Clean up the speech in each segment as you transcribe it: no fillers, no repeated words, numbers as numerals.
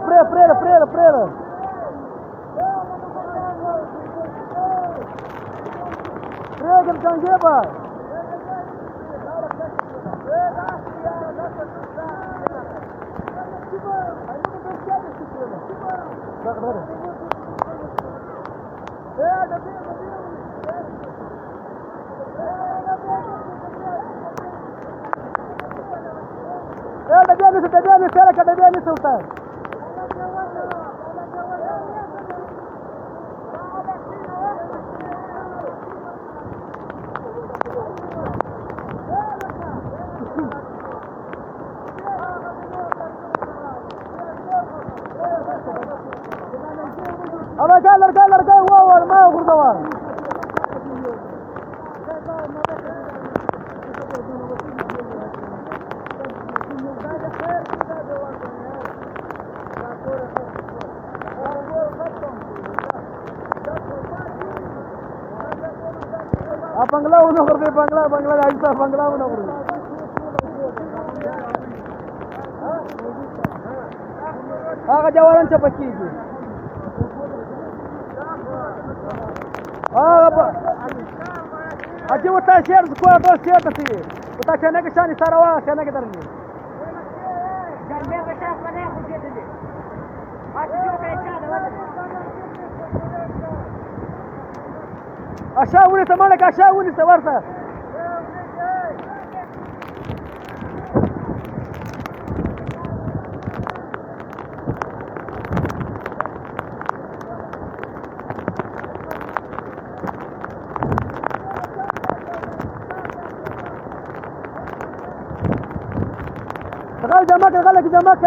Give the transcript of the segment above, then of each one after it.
Freira. Freira, Cangueba. Дебели, Ферка, дебели, Султан. Arka, wow, ma burada var. बंगला उन्हों कर दे बंगला ऐसा बंगला उन्हों कर दे आगा जवारांच्या पक्की अजी उता शेर को तो शेर तसी उता खेने के शानी सारा वा खेने के तरनी गंदे बेटा बने खुशी दे आज जो बेटा أشاوني تمالك أشاوني سوارته تغال جماك غلق جماك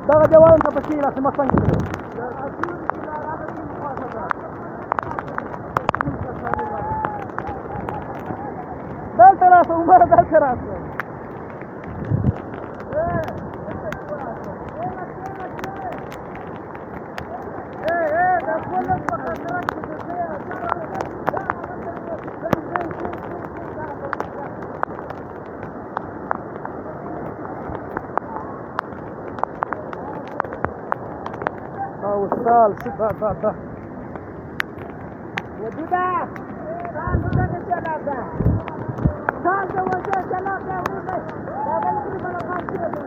دغه جوال ته پکې لاسه مخ دلته عمر دلته راځه وصال شوف ده يا دودا تعال دودا نتكلم ده تعال ده وجه كلام يا ولد هذا اللي بنقول